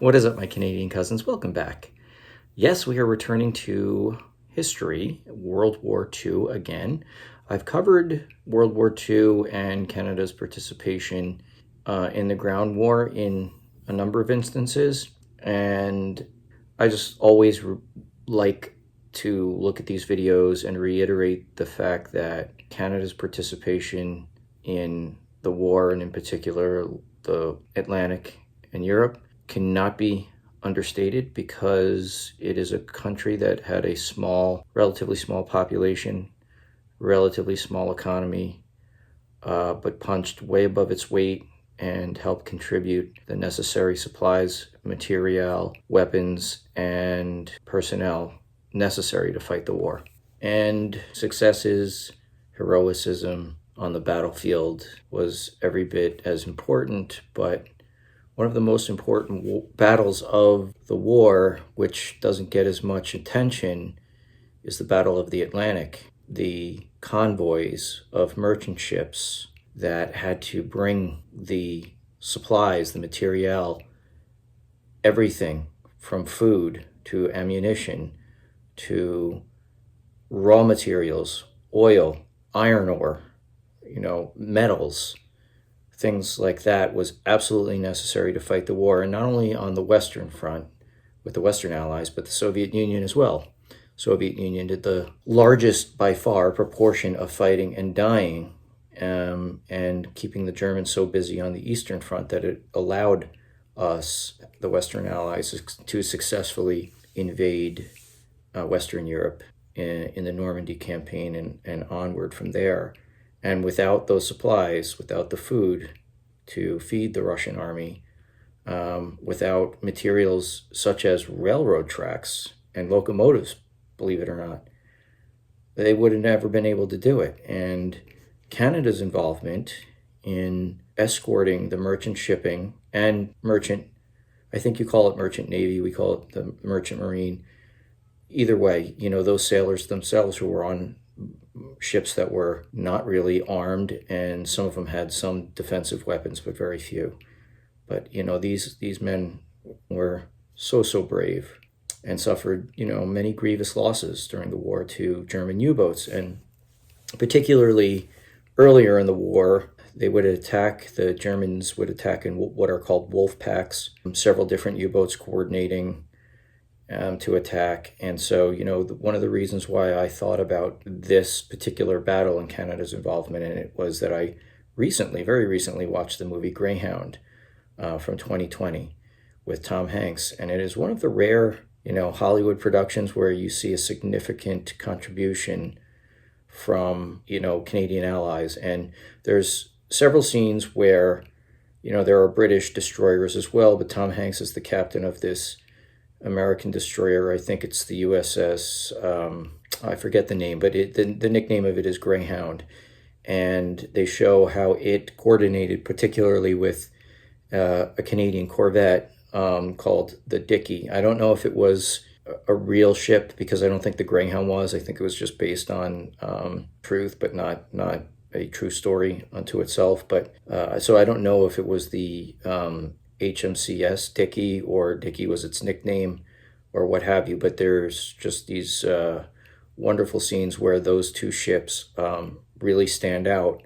What is up, my Canadian cousins? Welcome back. Yes, we are returning to history, World War II again. I've covered World War II and Canada's participation in the ground war in a number of instances, and I just always like to look at these videos and reiterate the fact that Canada's participation in the war, and in particular the Atlantic and Europe, cannot be understated because it is a country that had a relatively small population, relatively small economy, but punched way above its weight and helped contribute the necessary supplies, material, weapons, and personnel necessary to fight the war. And successes, heroism on the battlefield was every bit as important, but one of the most important battles of the war, which doesn't get as much attention, is the Battle of the Atlantic. The convoys of merchant ships that had to bring the supplies, the materiel, everything from food to ammunition to raw materials, oil, iron ore, metals, things like that, was absolutely necessary to fight the war, and not only on the Western front with the Western Allies, but the Soviet Union as well. Soviet Union did the largest by far proportion of fighting and dying, and keeping the Germans so busy on the Eastern Front that it allowed us, the Western Allies, to successfully invade Western Europe in the Normandy campaign and onward from there. And without those supplies, without the food to feed the Russian army, without materials such as railroad tracks and locomotives, believe it or not, they would have never been able to do it. And Canada's involvement in escorting the merchant shipping and I think you call it merchant navy, we call it the merchant marine. Either way, those sailors themselves who were on ships that were not really armed, and some of them had some defensive weapons, but very few. But, these men were so brave and suffered, many grievous losses during the war to German U-boats. And particularly earlier in the war, the Germans would attack in what are called Wolfpacks, several different U-boats coordinating to attack. And so, one of the reasons why I thought about this particular battle and Canada's involvement in it was that I very recently watched the movie Greyhound from 2020 with Tom Hanks. And it is one of the rare, Hollywood productions where you see a significant contribution from, Canadian allies. And there's several scenes where, there are British destroyers as well, but Tom Hanks is the captain of this American destroyer. I think it's the USS, I forget the name, but the nickname of it is Greyhound. And they show how it coordinated particularly with a Canadian Corvette called the Dickey. I don't know if it was a real ship, because I don't think the Greyhound was. I think it was just based on truth, but not a true story unto itself. But so I don't know if it was the HMCS Dickey, or Dickey was its nickname, or what have you. But there's just these wonderful scenes where those two ships really stand out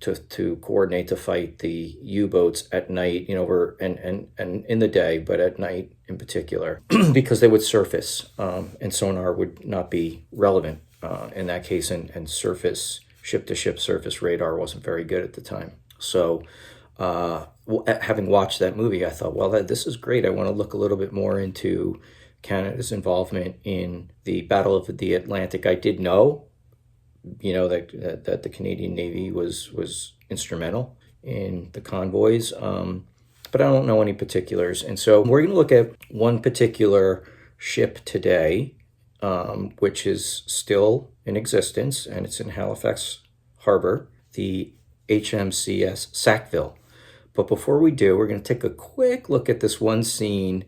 to coordinate to fight the U-boats at night, and in the day, but at night in particular, because they would surface, and sonar would not be relevant in that case, and surface, ship-to-ship surface radar wasn't very good at the time. So having watched that movie, I thought, well, this is great. I want to look a little bit more into Canada's involvement in the Battle of the Atlantic. I did know, that the Canadian Navy was instrumental in the convoys, but I don't know any particulars. And so we're going to look at one particular ship today, which is still in existence, and it's in Halifax Harbor, the HMCS Sackville. But before we do, we're going to take a quick look at this one scene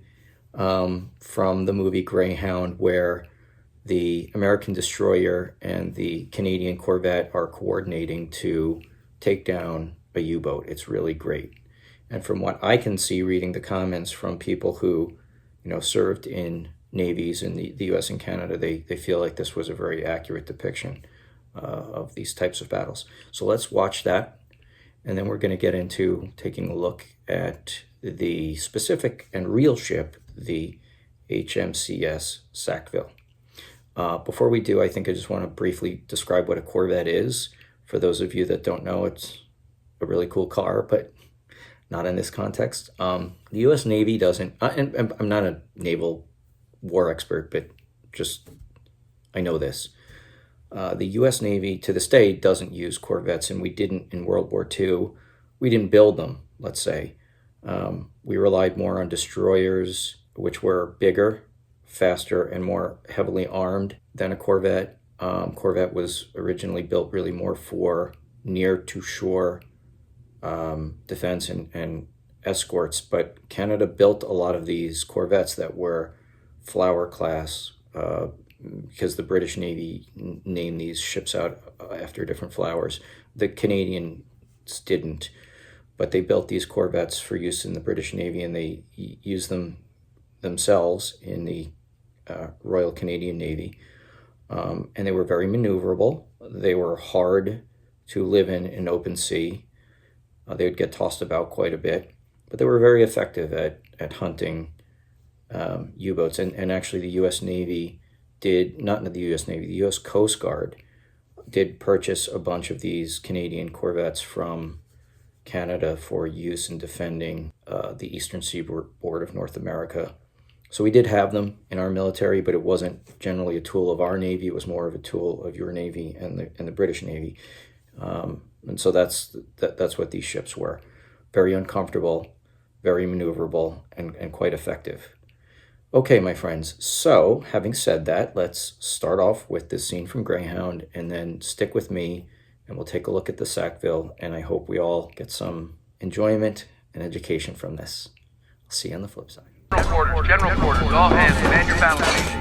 from the movie Greyhound, where the American destroyer and the Canadian Corvette are coordinating to take down a U-boat. It's really great. And from what I can see reading the comments from people who, served in navies in the US and Canada, they feel like this was a very accurate depiction of these types of battles. So let's watch that, and then we're going to get into taking a look at the specific and real ship, the HMCS Sackville. Before we do, I think I just want to briefly describe what a Corvette is. For those of you that don't know, it's a really cool car, but not in this context. The U.S. Navy doesn't, and I'm not a naval war expert, but just I know this. The U.S. Navy to this day doesn't use Corvettes, and we didn't in World War II. We didn't build them, let's say. We relied more on destroyers, which were bigger, faster, and more heavily armed than a Corvette. Corvette was originally built really more for near-to-shore defense and escorts, but Canada built a lot of these Corvettes that were Flower class because the British Navy named these ships out after different flowers. The Canadians didn't, but they built these Corvettes for use in the British Navy, and they used them themselves in the Royal Canadian Navy. And they were very maneuverable. They were hard to live in open sea. They would get tossed about quite a bit, but they were very effective at hunting U-boats. And actually the U.S. Navy not the U.S. Navy, the U.S. Coast Guard did purchase a bunch of these Canadian Corvettes from Canada for use in defending the eastern seaboard of North America. So we did have them in our military, but it wasn't generally a tool of our Navy. It was more of a tool of your Navy and the British Navy. And so that's what these ships were. Very uncomfortable, very maneuverable, and quite effective. Okay, my friends, so having said that, let's start off with this scene from Greyhound, and then stick with me, and we'll take a look at the Sackville, and I hope we all get some enjoyment and education from this. I'll see you on the flip side. General quarters, all hands, command your battle stations.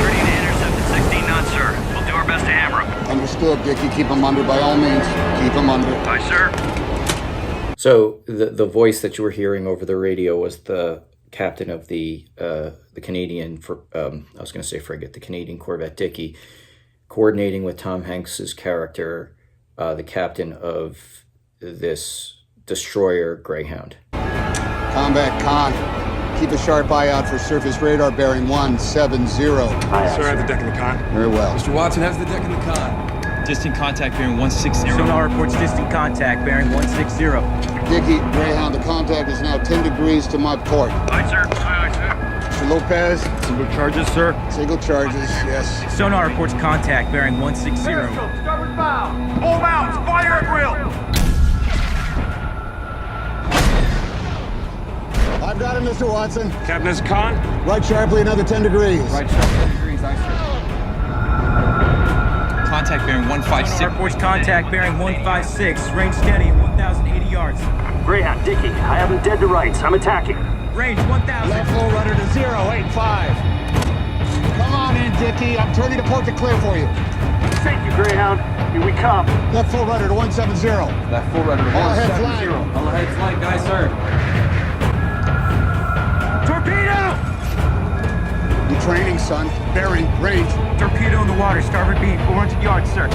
Ready to intercept at 16 knots, sir. We'll do our best to hammer them. Understood, Dickie. Keep them under by all means. Keep them under. Aye, sir. So the voice that you were hearing over the radio was the captain of the Canadian, I was going to say frigate, the Canadian Corvette Dickie, coordinating with Tom Hanks's character, the captain of this destroyer Greyhound. Combat con. Keep a sharp eye out for surface radar bearing 170. Sir, I have the deck in the con. Very well. Mr. Watson has the deck in the con. Distant contact bearing 160. Sonar reports distant contact bearing 160. Dickie, Greyhound, the contact is now 10 degrees to my port. Aye, sir. Aye, sir. Mr. Lopez, Single charges, sir. single charges, yes. Sonar reports contact bearing 160. Starboard bow. All mounts, fire at will. I've got him, Mr. Watson. Captain has con. Right sharply, another 10 degrees. Right sharp 10 degrees, aye, sir. Contact bearing 156. Sonar reports contact bearing 156. Range steady at 1,080 yards. Greyhound, Dickie, I have him dead to rights. I'm attacking. Range 1,000. Left full rudder to 085. Come on in, Dickie. I'm turning to port to clear for you. Thank you, Greyhound. Here we come. Left full rudder to 170. Left full rudder. All ahead flag. All ahead flank, guys, sir. Torpedo! You're training, son. Bearing, range. Torpedo in the water. Starboard beam. 400 yards, sir.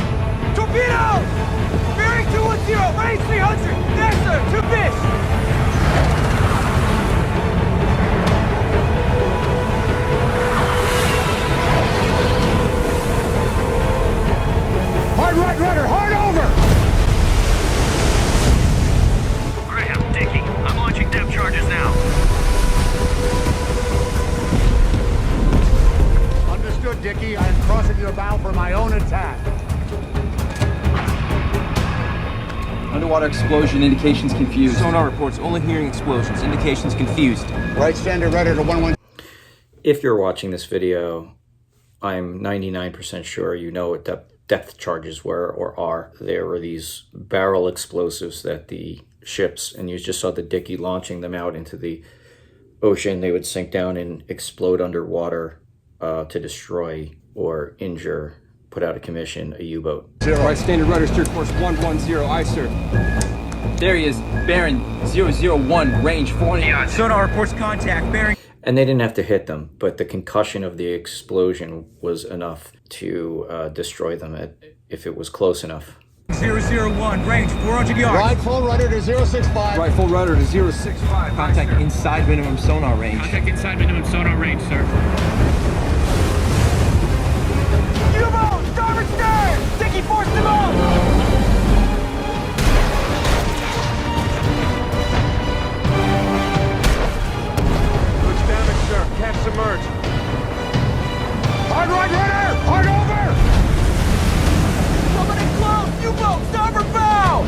Torpedo! Bearing 210, range 300. There, sir, 2 fish. Hard right rudder, hard over! Greyhound, Dickie, I'm launching depth charges now. Understood, Dickie. I am crossing your bow for my own attack. Underwater explosion, indications confused. Sonar reports only hearing explosions. Indications confused. Right standard rudder to 11. If you're watching this video, I'm 99% sure you know what depth charges were or are. There were these barrel explosives that the ships, and you just saw the Dickie launching them out into the ocean. They would sink down and explode underwater to destroy or injure, put out of commission a U-boat. Right standard rudder, steer course 110, aye, sir. There he is, bearing 001, range 400. Sonar reports contact. Bearing. And they didn't have to hit them, but the concussion of the explosion was enough to destroy them if it was close enough. 001, range 400 yards. Right full rudder to 065. Right full rudder to 065. Contact inside minimum sonar range. Contact inside minimum sonar range, sir. U-boat! Starboard stern! Dicky, force them out! Can't submerge. Hard right rudder! Hard over! Coming in close! U-boat! Starboard bow!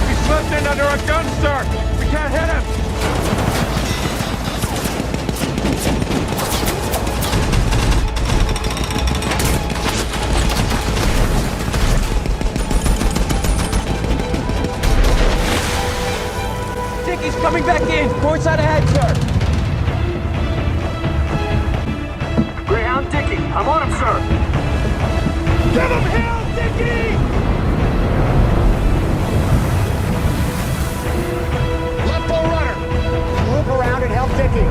He slipped in under a gun, sir. We can't hit him. He's coming back in! Port side ahead, sir! Greyhound Dicky, I'm on him, sir. Give him hell, Dicky! Left full rudder. Loop around and help Dicky.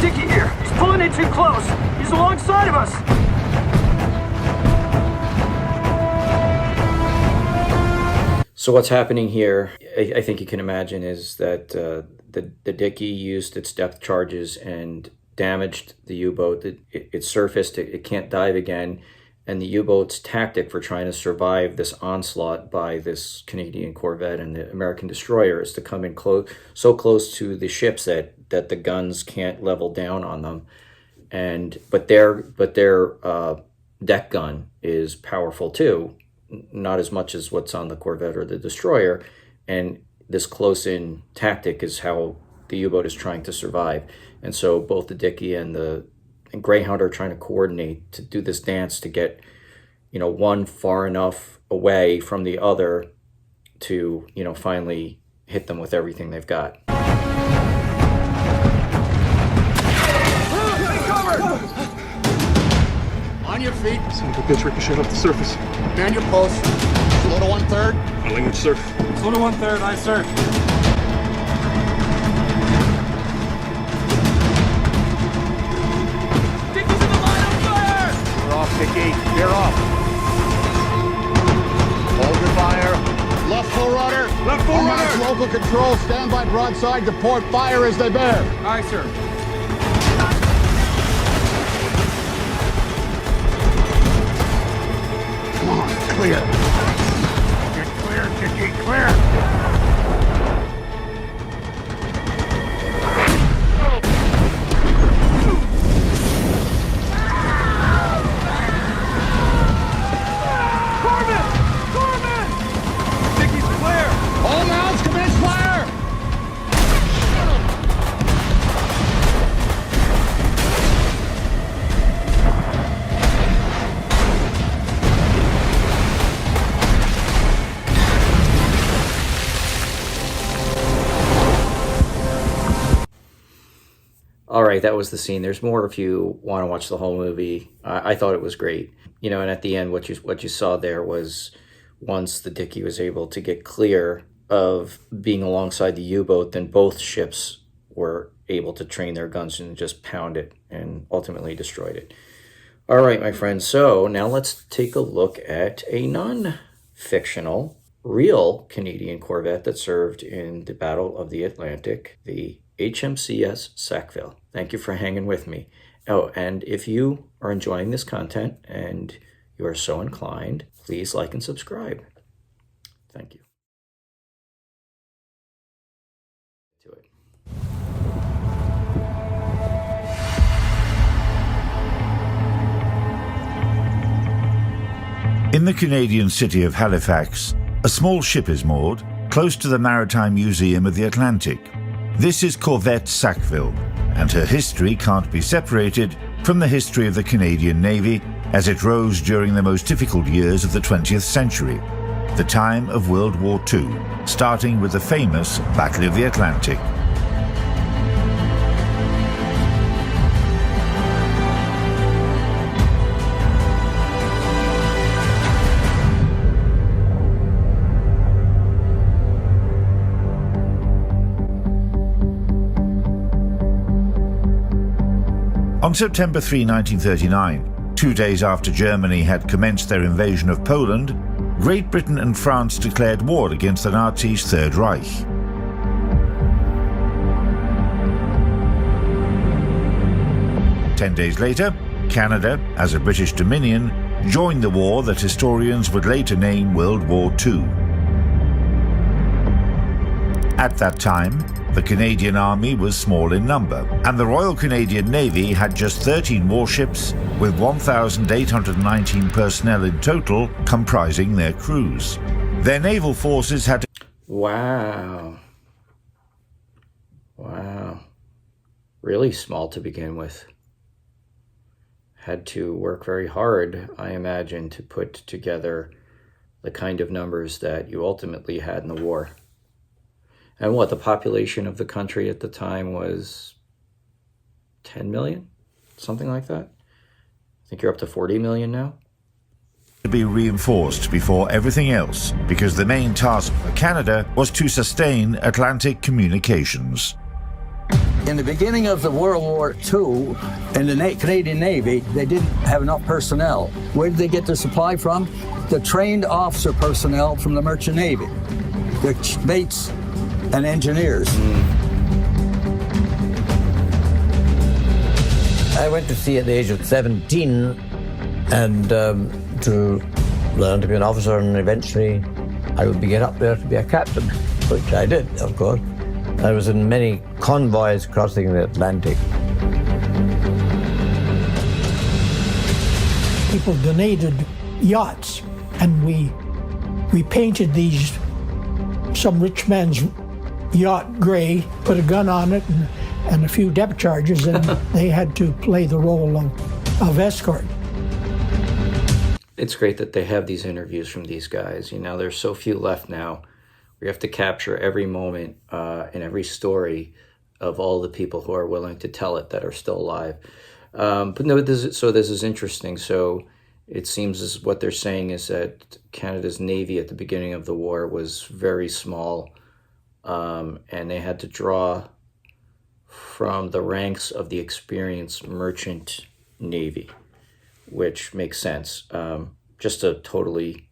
Dicky here. He's pulling in too close. He's alongside of us. So what's happening here, I think you can imagine, is that the Dicky used its depth charges and damaged the U-boat. It surfaced, it can't dive again, and the U-boat's tactic for trying to survive this onslaught by this Canadian Corvette and the American destroyer is to come in so close to the ships that the guns can't level down on them, but their deck gun is powerful too. Not as much as what's on the Corvette or the destroyer, and this close-in tactic is how the U-boat is trying to survive. And so both the Dicky and Greyhound are trying to coordinate to do this dance to get, one far enough away from the other to, finally hit them with everything they've got. On your feet. Son of a bitch, ricochet off the surface. Man your post. Slow to 1/3. My language, sir. Slow to 1/3, aye, sir. Dicky's in the line of fire! You're off, Dicky. You're off. Hold your fire. Left full rudder. Left full rudder. Local control. Stand by broadside to port. Fire as they bear. Aye, sir. Come on, clear. Get clear, Dicky, clear. Corvette! Dicky's clear! All mounts, commence fire. All right, that was the scene. There's more if you want to watch the whole movie. I thought it was great. And at the end, what you saw there was once the Dicky was able to get clear of being alongside the U-boat, then both ships were able to train their guns and just pound it and ultimately destroyed it. All right, my friends. So now let's take a look at a non-fictional, real Canadian Corvette that served in the Battle of the Atlantic, the HMCS Sackville. Thank you for hanging with me. Oh, and if you are enjoying this content and you are so inclined, please like and subscribe. Thank you. To it. In the Canadian city of Halifax, a small ship is moored close to the Maritime Museum of the Atlantic. This is Corvette Sackville, and her history can't be separated from the history of the Canadian Navy as it rose during the most difficult years of the 20th century. the time of World War II, starting with the famous Battle of the Atlantic. On September 3, 1939, 2 days after Germany had commenced their invasion of Poland, Great Britain and France declared war against the Nazis' Third Reich. Ten days later, Canada, as a British Dominion, joined the war that historians would later name World War II. At that time, the Canadian Army was small in number, and the Royal Canadian Navy had just 13 warships with 1,819 personnel in total comprising their crews. Their naval forces had to... Wow. Wow. Really small to begin with. Had to work very hard, I imagine, to put together the kind of numbers that you ultimately had in the war. And what, the population of the country at the time was 10 million? Something like that? I think you're up to 40 million now? To be reinforced before everything else, because the main task for Canada was to sustain Atlantic communications. In the beginning of the World War II, in the Canadian Navy, they didn't have enough personnel. Where did they get their supply from? The trained officer personnel from the Merchant Navy, the mates and engineers. I went to sea at the age of 17 and to learn to be an officer, and eventually I would begin up there to be a captain, which I did, of course. I was in many convoys crossing the Atlantic. People donated yachts, and we painted these, some rich man's yacht gray, put a gun on it and a few depth charges, and they had to play the role of escort. It's great that they have these interviews from these guys. You know, there's so few left now. We have to capture every moment and every story of all the people who are willing to tell it that are still alive. But no, this is interesting. So it seems as what they're saying is that Canada's Navy at the beginning of the war was very small, and they had to draw from the ranks of the experienced merchant Navy, which makes sense. Just a totally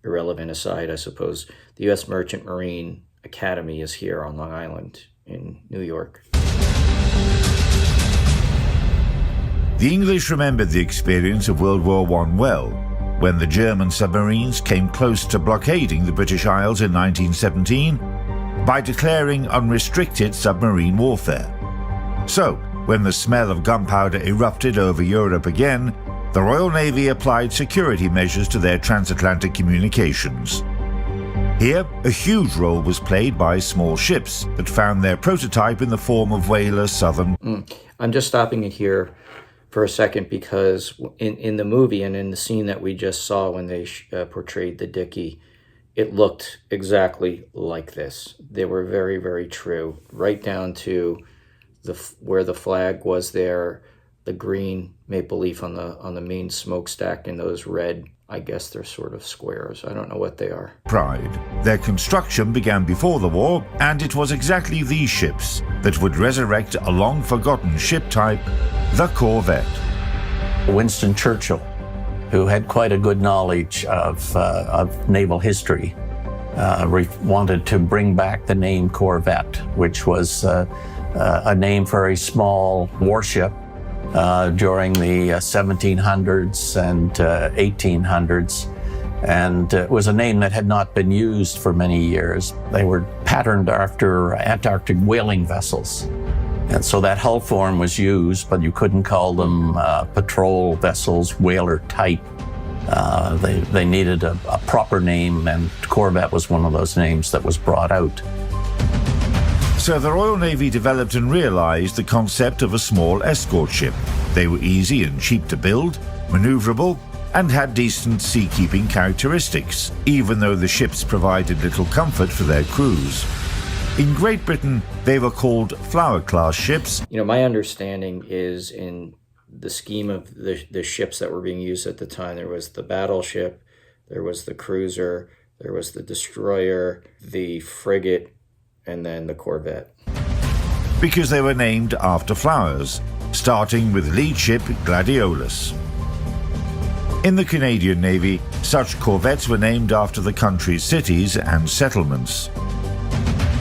irrelevant aside, I suppose. The U.S. Merchant Marine Academy is here on Long Island in New York. The English remembered the experience of World War I well, when the German submarines came close to blockading the British Isles in 1917 by declaring unrestricted submarine warfare. So, when the smell of gunpowder erupted over Europe again, the Royal Navy applied security measures to their transatlantic communications. Here, a huge role was played by small ships that found their prototype in the form of whaler Southern... I'm just stopping it here for a second because in the movie and in the scene that we just saw when they portrayed the Dickie, it looked exactly like this. They were very, very true, right down to where the flag was there, the green maple leaf on the main smokestack, and those red, I guess they're sort of squares. I don't know what they are. Pride. Their construction began before the war, and it was exactly these ships that would resurrect a long-forgotten ship type, the Corvette. Winston Churchill, who had quite a good knowledge of naval history, wanted to bring back the name Corvette, which was a name for a small warship during the 1700s and 1800s, and it was a name that had not been used for many years. They were patterned after Antarctic whaling vessels, and so that hull form was used, but you couldn't call them patrol vessels, whaler type. They needed a proper name, and Corvette was one of those names that was brought out. So the Royal Navy developed and realized the concept of a small escort ship. They were easy and cheap to build, maneuverable, and had decent seakeeping characteristics, even though the ships provided little comfort for their crews. In Great Britain, they were called flower-class ships. You know, my understanding is in the scheme of the ships that were being used at the time, there was the battleship, there was the cruiser, there was the destroyer, the frigate, and then the Corvette. Because they were named after flowers, starting with lead ship Gladiolus. In the Canadian Navy, such corvettes were named after the country's cities and settlements.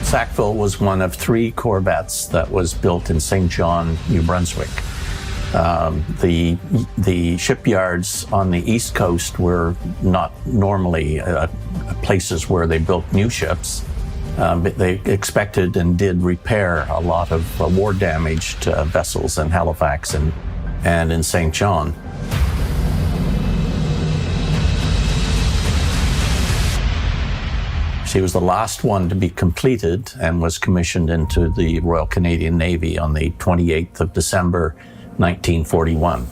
Sackville was one of 3 corvettes that was built in St. John, New Brunswick. The shipyards on the East Coast were not normally places where they built new ships. But they expected and did repair a lot of war-damaged vessels in Halifax and in St. John. She was the last one to be completed and was commissioned into the Royal Canadian Navy on the 28th of December, 1941.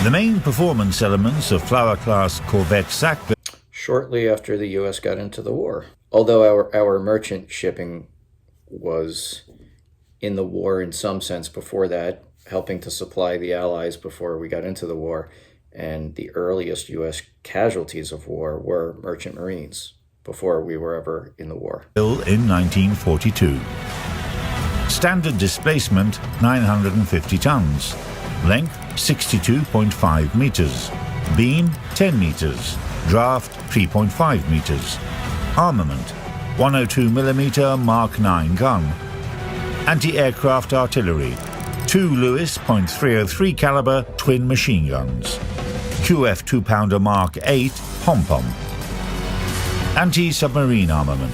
The main performance elements of flower-class Corvette Sackville. Shortly after the U.S. got into the war. Although our merchant shipping was in the war in some sense before that, helping to supply the Allies before we got into the war, and the earliest U.S. casualties of war were merchant marines before we were ever in the war. In 1942. Standard displacement 950 tons. Length 62.5 meters. Beam 10 meters. Draft 3.5 meters. Armament 102mm Mark 9 gun. Anti-aircraft artillery 2 Lewis .303 caliber twin machine guns. QF 2-pounder Mark 8 pom-pom. Anti-submarine armament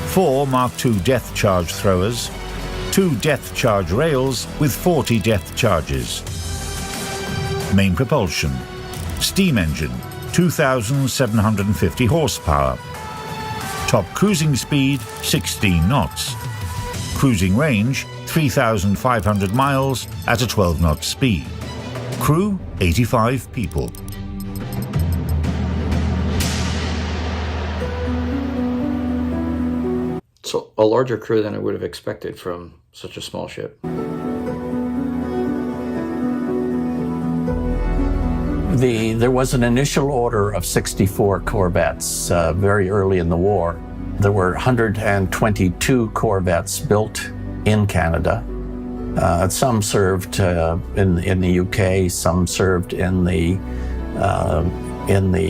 4 Mark II depth charge throwers, 2 depth charge rails with 40 depth charges. Main propulsion steam engine 2,750 horsepower. Top cruising speed 16 knots. Cruising range 3,500 miles at a 12-knot speed. Crew 85 people. So a larger crew than I would have expected from such a small ship. There was an initial order of 64 corvettes very early in the war. There were 122 corvettes built in Canada. Some served in the UK, some served in the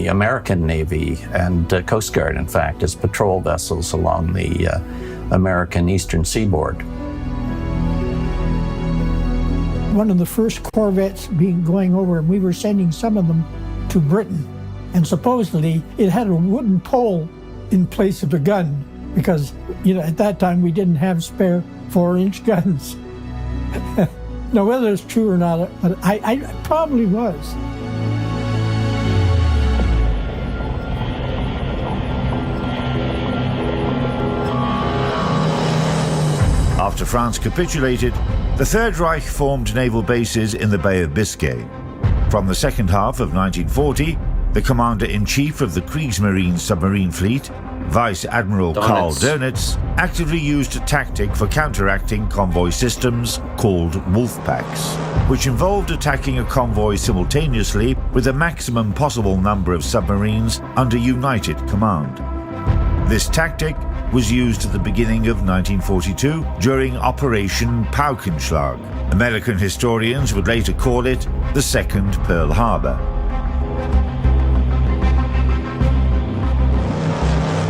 American Navy and Coast Guard, in fact, as patrol vessels along the American eastern seaboard. One of the first corvettes going over, and we were sending some of them to Britain. And supposedly it had a wooden pole in place of a gun because, at that time we didn't have spare 4-inch guns. Now, whether it's true or not, but I probably was. After France capitulated, the Third Reich formed naval bases in the Bay of Biscay. From the second half of 1940, the Commander-in-Chief of the Kriegsmarine submarine fleet, Vice Admiral Karl Dönitz, actively used a tactic for counteracting convoy systems called Wolfpacks, which involved attacking a convoy simultaneously with a maximum possible number of submarines under united command. This tactic was used at the beginning of 1942 during Operation Paukenschlag. American historians would later call it the Second Pearl Harbor.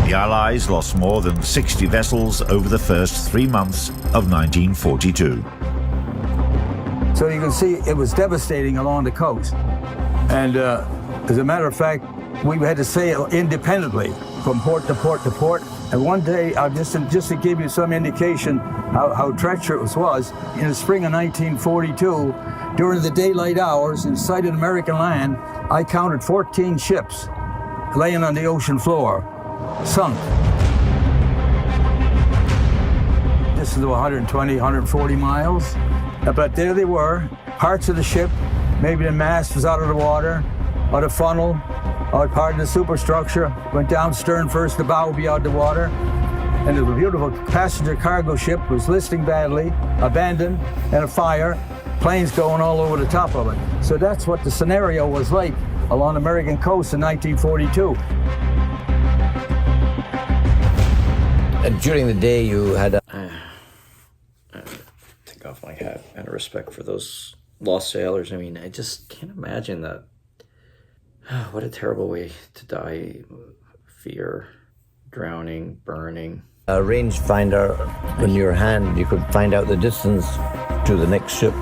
The Allies lost more than 60 vessels over the first 3 months of 1942. So you can see it was devastating along the coast. And as a matter of fact, we had to sail independently from port to port to port. And one day, just to give you some indication how treacherous it was, in the spring of 1942, during the daylight hours in sight of American land, I counted 14 ships laying on the ocean floor, sunk. The less than 120, 140 miles. But there they were, parts of the ship, maybe the mast was out of the water, or the funnel, or part of the superstructure, went down stern first, the bow would be out the water. And the beautiful passenger cargo ship was listing badly, abandoned, and a fire, planes going all over the top of it. So that's what the scenario was like along the American coast in 1942. And during the day you had a... Take off my hat out of respect for those lost sailors. I mean, I just can't imagine that. What a terrible way to die. Fear, drowning, burning. A rangefinder in your hand, you could find out the distance to the next ship.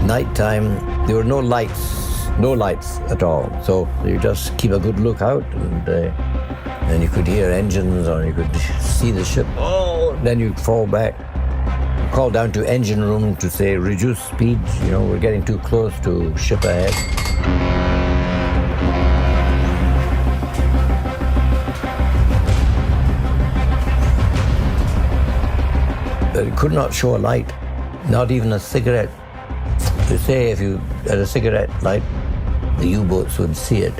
Nighttime, there were no lights at all. So you just keep a good lookout, and you could hear engines, or you could see the ship. Oh, then you'd fall back. Call down to engine room to say, reduce speed, we're getting too close to ship ahead. But it could not show a light, not even a cigarette. To say if you had a cigarette light, the U-boats would see it.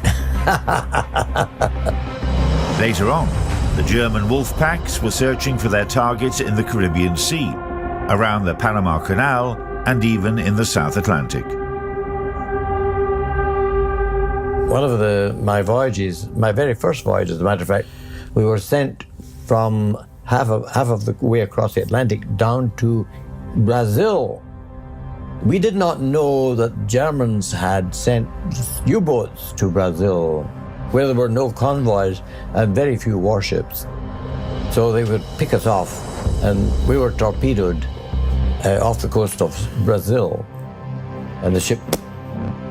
Later on, the German Wolfpacks were searching for their targets in the Caribbean Sea, around the Panama Canal, and even in the South Atlantic. One of my voyages, my very first voyage, as a matter of fact, we were sent from half of the way across the Atlantic down to Brazil. We did not know that Germans had sent U-boats to Brazil, where there were no convoys and very few warships. So they would pick us off, and we were torpedoed off the coast of Brazil. And the ship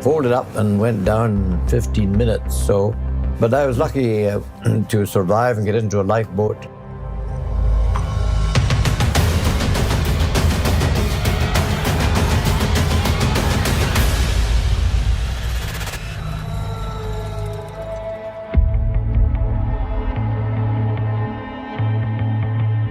folded up and went down in 15 minutes. But I was lucky to survive and get into a lifeboat.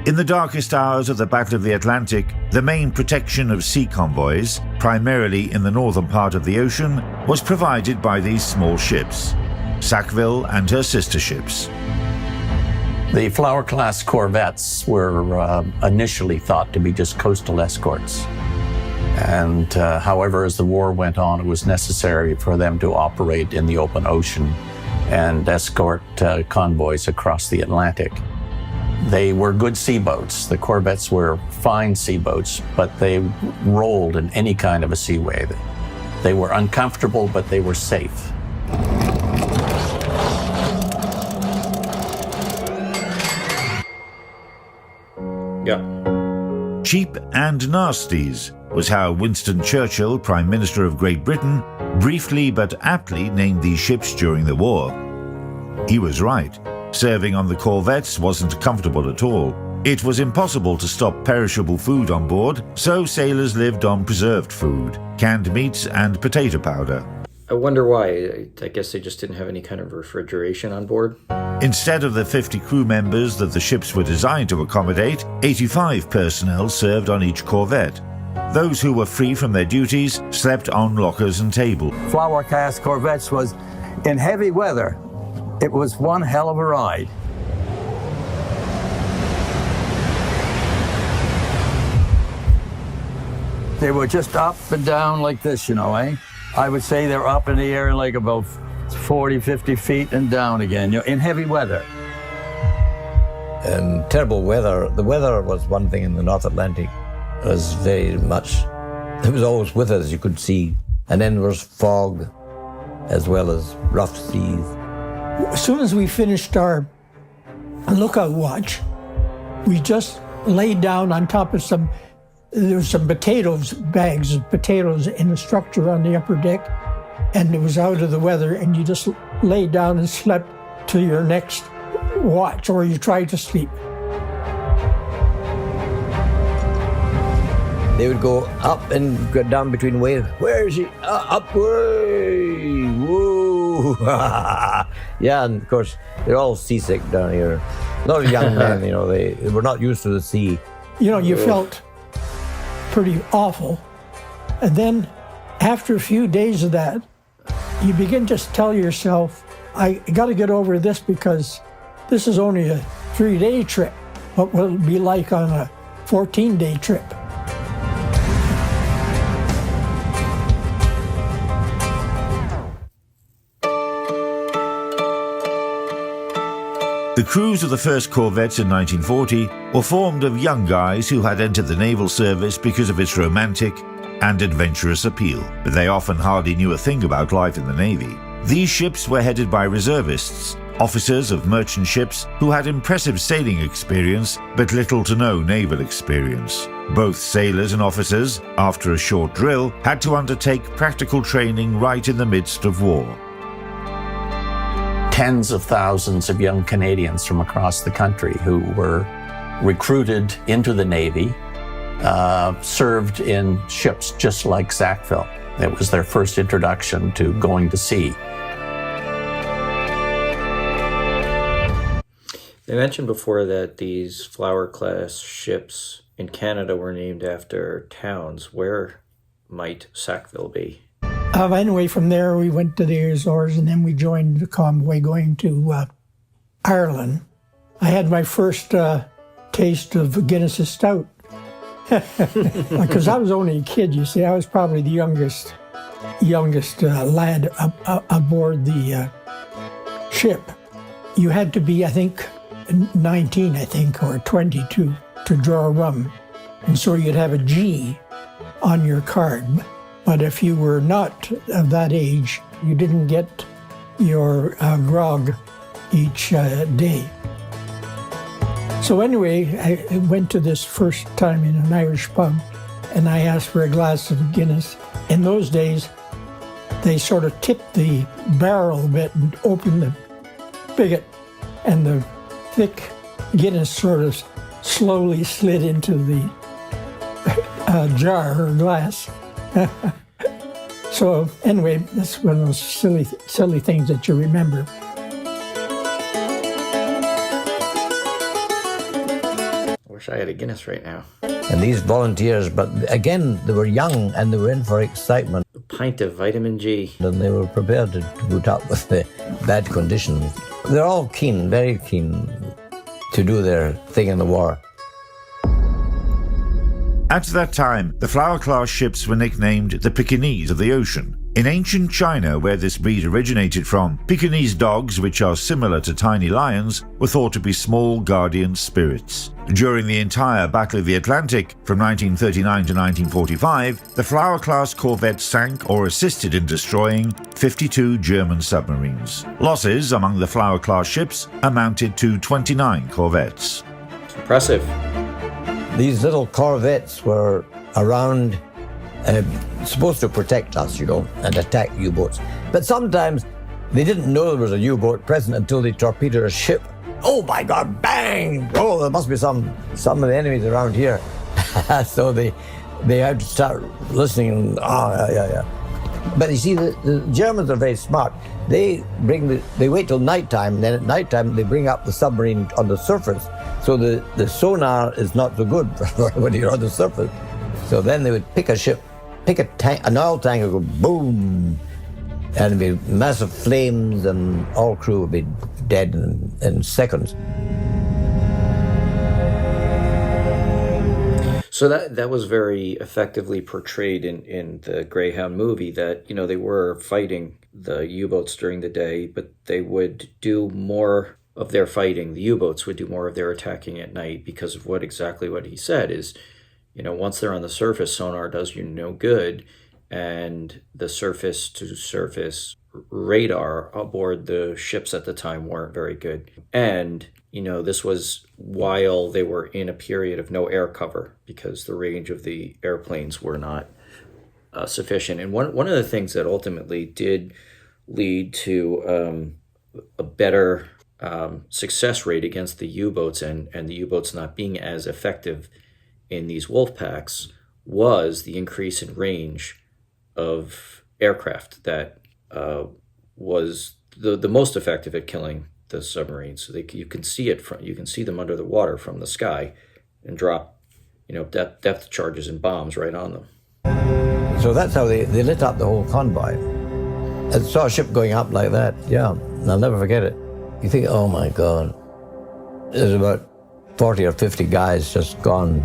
In the darkest hours of the Battle of the Atlantic, the main protection of sea convoys, primarily in the northern part of the ocean, was provided by these small ships, Sackville and her sister ships. The Flower-class corvettes were initially thought to be just coastal escorts. And however, as the war went on, it was necessary for them to operate in the open ocean and escort convoys across the Atlantic. They were good seaboats. The corvettes were fine seaboats, but they rolled in any kind of a seaway. They were uncomfortable, but they were safe. Yeah. Cheap and nasties was how Winston Churchill, Prime Minister of Great Britain, briefly but aptly named these ships during the war. He was right. Serving on the Corvettes wasn't comfortable at all. It was impossible to stop perishable food on board, so sailors lived on preserved food, canned meats and potato powder. I wonder why. I guess they just didn't have any kind of refrigeration on board. Instead of the 50 crew members that the ships were designed to accommodate, 85 personnel served on each corvette. Those who were free from their duties slept on lockers and tables. Flower-class corvettes was in heavy weather. It was one hell of a ride. They were just up and down like this, eh? I would say they're up in the air like about 40, 50 feet and down again, in heavy weather. And terrible weather. The weather was one thing in the North Atlantic. It was very much, it was always with us, you could see. And then there was fog, as well as rough seas. As soon as we finished our lookout watch, we just laid down on top of there was some bags of potatoes in the structure on the upper deck, and it was out of the weather, and you just laid down and slept till your next watch, or you tried to sleep. They would go up and go down between waves. Where is he? Up way! Whoa! Yeah, and of course, they're all seasick down here. A lot of young men, they were not used to the sea. You felt pretty awful. And then after a few days of that, you begin to tell yourself, I got to get over this because this is only a 3-day trip. What will it be like on a 14-day trip? The crews of the first Corvettes in 1940 were formed of young guys who had entered the naval service because of its romantic and adventurous appeal, but they often hardly knew a thing about life in the Navy. These ships were headed by reservists, officers of merchant ships who had impressive sailing experience but little to no naval experience. Both sailors and officers, after a short drill, had to undertake practical training right in the midst of war. Tens of thousands of young Canadians from across the country who were recruited into the Navy served in ships just like Sackville. It was their first introduction to going to sea. They mentioned before that these Flower-class ships in Canada were named after towns. Where might Sackville be? Anyway, from there we went to the Azores, and then we joined the convoy going to Ireland. I had my first taste of Guinness Stout. Because I was only a kid, you see. I was probably the youngest lad aboard the ship. You had to be, I think, 19, or 22 to draw rum. And so you'd have a G on your card. But if you were not of that age, you didn't get your grog each day. So anyway, I went to this first time in an Irish pub, and I asked for a glass of Guinness. In those days, they sort of tipped the barrel a bit and opened the spigot, and the thick Guinness sort of slowly slid into the jar or glass. So anyway, that's one of those silly things that you remember. I wish I had a Guinness right now. And these volunteers, but again, they were young and they were in for excitement. A pint of vitamin G. And they were prepared to put up with the bad conditions. They're all keen, very keen to do their thing in the war. At that time, the Flower-class ships were nicknamed the Pekingese of the ocean. In ancient China, where this breed originated from, Pekingese dogs, which are similar to tiny lions, were thought to be small guardian spirits. During the entire Battle of the Atlantic, from 1939 to 1945, the Flower-class Corvette sank or assisted in destroying 52 German submarines. Losses among the Flower-class ships amounted to 29 corvettes. Impressive. These little corvettes were around, supposed to protect us, and attack U-boats. But sometimes they didn't know there was a U-boat present until they torpedoed a ship. Oh my God, bang! Oh, there must be some of the enemies around here. So they had to start listening. Yeah. But you see, the Germans are very smart. They wait till nighttime, and then at nighttime they bring up the submarine on the surface. So the sonar is not so good when you're on the surface. So then they would pick a ship, an oil tank would go boom, and it'd be massive flames, and all crew would be dead in seconds. So that was very effectively portrayed in the Greyhound movie, that, they were fighting the U-boats during the day, but they would do more of their fighting. The U-boats would do more of their attacking at night because of what he said is, once they're on the surface, sonar does you no good, and the surface-to-surface radar aboard the ships at the time weren't very good. And, this was while they were in a period of no air cover because the range of the airplanes were not sufficient. And one of the things that ultimately did lead to a better success rate against the U-boats and the U-boats not being as effective in these Wolfpacks was the increase in range of aircraft that was the most effective at killing the submarines. So you can see them under the water from the sky and drop depth charges and bombs right on them. So that's how they lit up the whole convoy. I saw a ship going up like that, yeah, and I'll never forget it. You think, oh my God, there's about 40 or 50 guys just gone.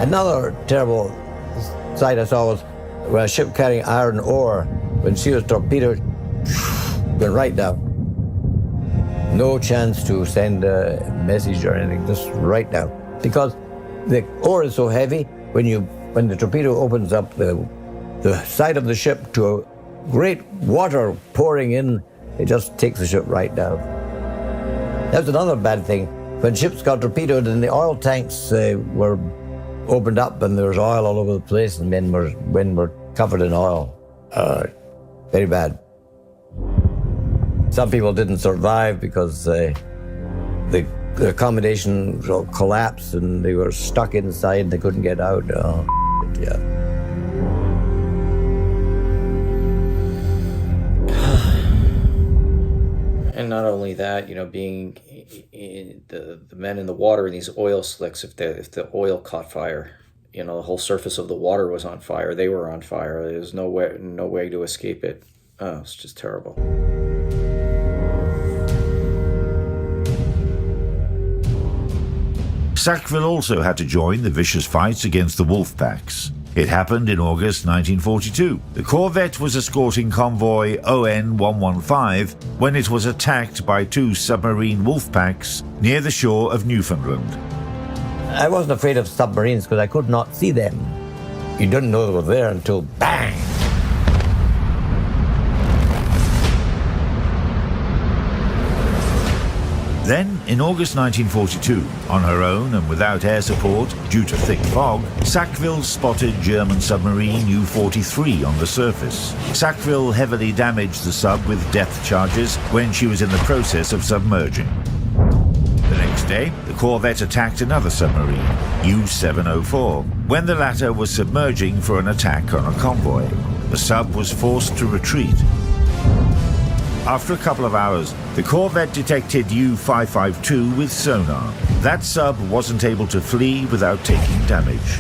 Another terrible sight I saw was when a ship carrying iron ore, when she was torpedoed, went right down. No chance to send a message or anything, just right down. Because the ore is so heavy, when the torpedo opens up the side of the ship to a great water pouring in, it just takes the ship right down. That's another bad thing. When ships got torpedoed and the oil tanks were opened up and there was oil all over the place and men were covered in oil. Very bad. Some people didn't survive because the accommodation collapsed and they were stuck inside and they couldn't get out. Oh, yeah. And not only that, being the men in the water in these oil slicks, if the oil caught fire, the whole surface of the water was on fire. They were on fire. There was no way to escape it. Oh, it's just terrible. Sackville also had to join the vicious fights against the Wolfpacks. It happened in August 1942. The Corvette was escorting convoy ON 115 when it was attacked by 2 submarine Wolfpacks near the shore of Newfoundland. I wasn't afraid of submarines because I could not see them. You didn't know they were there until bang! Then, in August 1942, on her own and without air support due to thick fog, Sackville spotted German submarine U-43 on the surface. Sackville heavily damaged the sub with depth charges when she was in the process of submerging. The next day, the Corvette attacked another submarine, U-704, when the latter was submerging for an attack on a convoy. The sub was forced to retreat. After a couple of hours, the Corvette detected U-552 with sonar. That sub wasn't able to flee without taking damage.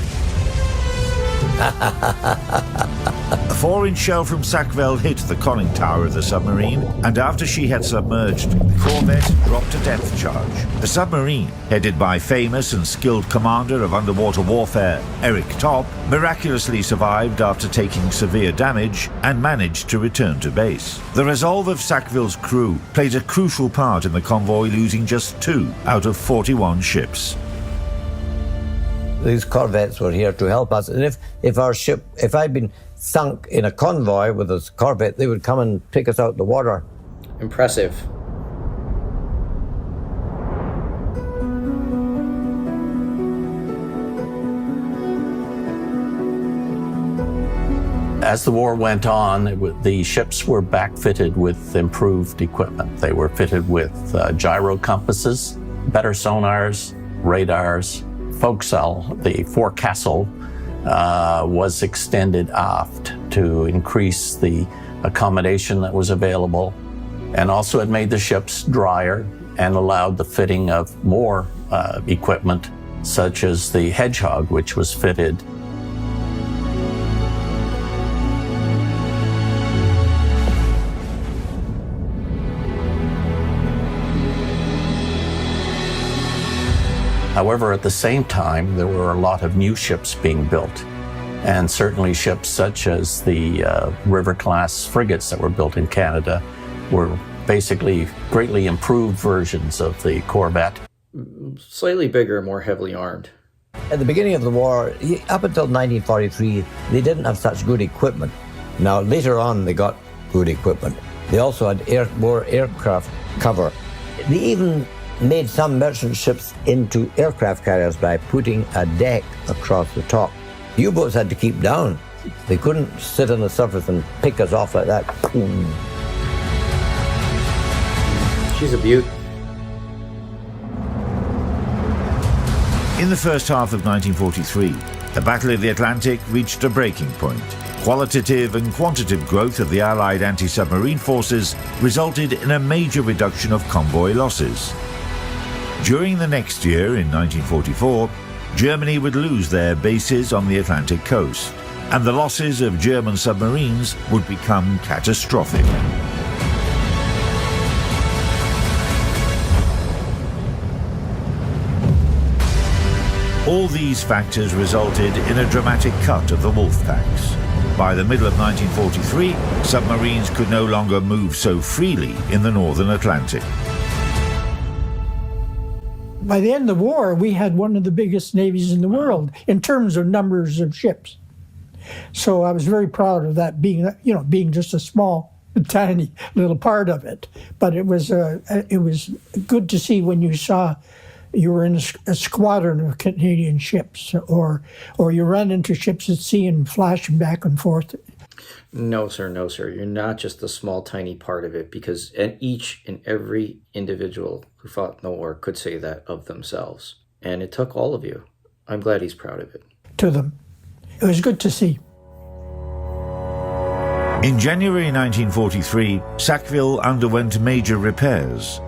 A 4-inch shell from Sackville hit the conning tower of the submarine, and after she had submerged, the Corvette dropped a depth charge. The submarine, headed by famous and skilled commander of underwater warfare, Eric Topp, miraculously survived after taking severe damage and managed to return to base. The resolve of Sackville's crew played a crucial part in the convoy losing just 2 out of 41 ships. These Corvettes were here to help us, and if I'd been sunk in a convoy with a Corvette, they would come and pick us out the water. Impressive. As the war went on, the ships were backfitted with improved equipment. They were fitted with gyro compasses, better sonars, radars. Forecastle, the forecastle, was extended aft to increase the accommodation that was available, and also it made the ships drier and allowed the fitting of more equipment, such as the Hedgehog, which was fitted. However, at the same time, there were a lot of new ships being built, and certainly ships such as the River-class frigates that were built in Canada were basically greatly improved versions of the Corvette. Slightly bigger, more heavily armed. At the beginning of the war, up until 1943, they didn't have such good equipment. Now, later on, they got good equipment. They also had more aircraft cover. They even made some merchant ships into aircraft carriers by putting a deck across the top. U-boats had to keep down. They couldn't sit on the surface and pick us off like that. She's a beaut. In the first half of 1943, the Battle of the Atlantic reached a breaking point. Qualitative and quantitative growth of the Allied anti-submarine forces resulted in a major reduction of convoy losses. During the next year, in 1944, Germany would lose their bases on the Atlantic coast, and the losses of German submarines would become catastrophic. All these factors resulted in a dramatic cut of the Wolfpacks. By the middle of 1943, submarines could no longer move so freely in the northern Atlantic. By the end of the war, we had one of the biggest navies in the world in terms of numbers of ships. So I was very proud of that being just a small, tiny little part of it. But it was good to see when you were in a squadron of Canadian ships, or you ran into ships at sea and flashing back and forth. No, sir. You're not just a small, tiny part of it, because each and every individual who fought in the war could say that of themselves. And it took all of you. I'm glad he's proud of it. To them. It was good to see. In January 1943, Sackville underwent major repairs.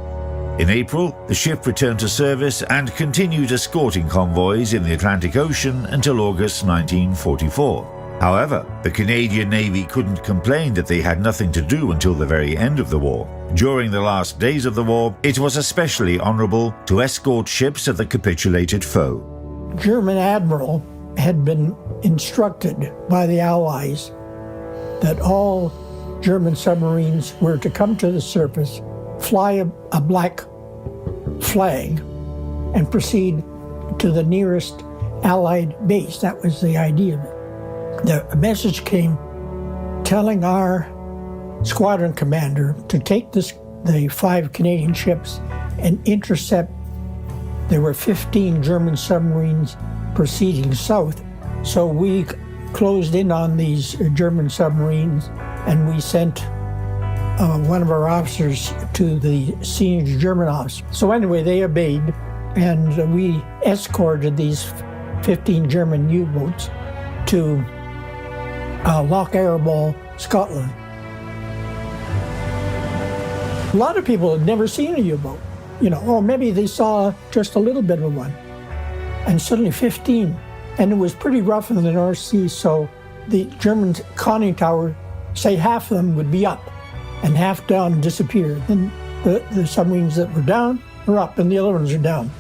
In April, the ship returned to service and continued escorting convoys in the Atlantic Ocean until August 1944. However, the Canadian Navy couldn't complain that they had nothing to do until the very end of the war. During the last days of the war, it was especially honorable to escort ships of the capitulated foe. German admiral had been instructed by the Allies that all German submarines were to come to the surface, fly a black flag, and proceed to the nearest Allied base. That was the idea of it. The message came telling our squadron commander to take the 5 Canadian ships and intercept. There were 15 German submarines proceeding south. So we closed in on these German submarines, and we sent one of our officers to the senior German officer. So anyway, they obeyed, and we escorted these 15 German U-boats to Loch Araball, Scotland. A lot of people had never seen a U-boat. Or maybe they saw just a little bit of one. And suddenly 15. And it was pretty rough in the North Sea, so the German conning tower, say half of them would be up and half down and disappear. Then the submarines that were down are up and the other ones are down.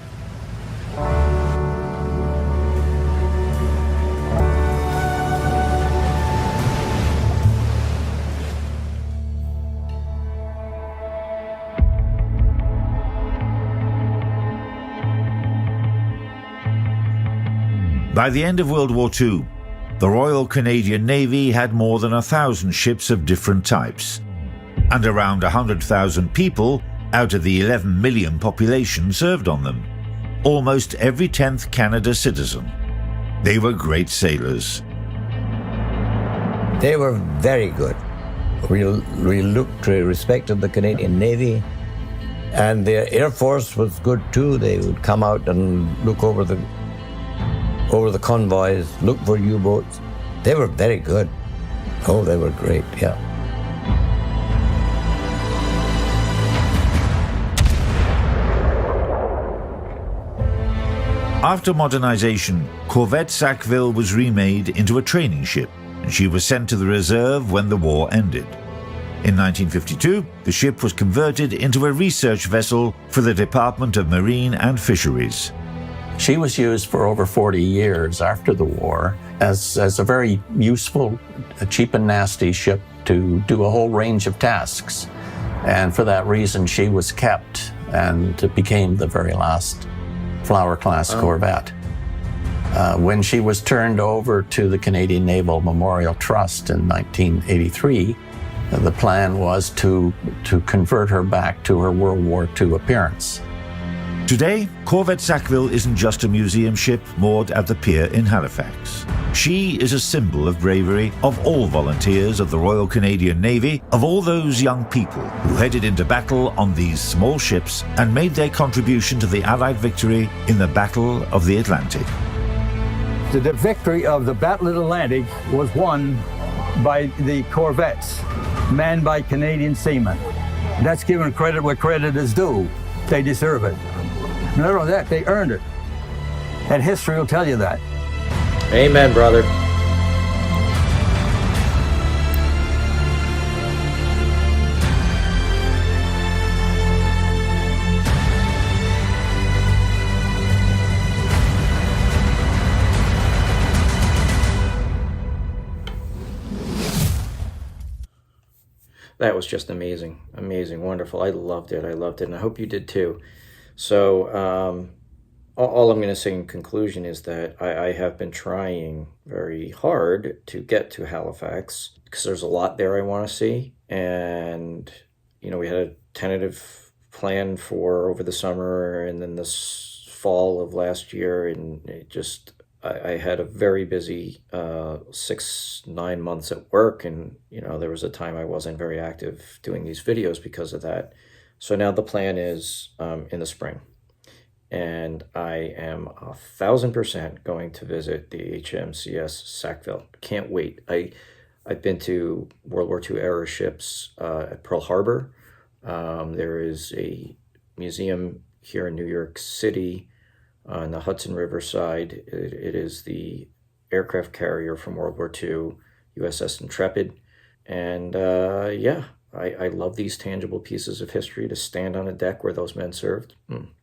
By the end of World War II, the Royal Canadian Navy had more than 1,000 ships of different types, and around 100,000 people out of the 11 million population served on them, almost every 10th Canada citizen. They were great sailors. They were very good. We respected the Canadian Navy, and the Air Force was good too. They would come out and look over the convoys, look for U-boats. They were very good. Oh, they were great, yeah. After modernization, Corvette Sackville was remade into a training ship, and she was sent to the reserve when the war ended. In 1952, the ship was converted into a research vessel for the Department of Marine and Fisheries. She was used for over 40 years after the war as a very useful, cheap and nasty ship to do a whole range of tasks. And for that reason, she was kept and became the very last Flower-class Corvette. When she was turned over to the Canadian Naval Memorial Trust in 1983, the plan was to convert her back to her World War II appearance. Today, Corvette Sackville isn't just a museum ship moored at the pier in Halifax. She is a symbol of bravery of all volunteers of the Royal Canadian Navy, of all those young people who headed into battle on these small ships and made their contribution to the Allied victory in the Battle of the Atlantic. The victory of the Battle of the Atlantic was won by the Corvettes, manned by Canadian seamen. That's giving credit where credit is due. They deserve it. Not only that, they earned it. And history will tell you that. Amen, brother. That was just amazing, amazing, wonderful. I loved it. I loved it, and I hope you did too. So all I'm going to say in conclusion is that I have been trying very hard to get to Halifax because there's a lot there I want to see. And, you know, we had a tentative plan for over the summer and then this fall of last year, and it just... I had a very busy 6-9 months at work, and you know there was a time I wasn't very active doing these videos because of that. So now the plan is in the spring, and I am 1,000% going to visit the HMCS Sackville. Can't wait. I've been to World War II era ships at Pearl Harbor. There is a museum here in New York City on the Hudson River side. It is the aircraft carrier from World War II, USS Intrepid. And yeah, I love these tangible pieces of history to stand on a deck where those men served.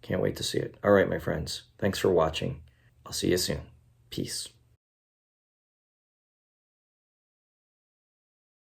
Can't wait to see it. All right, my friends, thanks for watching. I'll see you soon. Peace.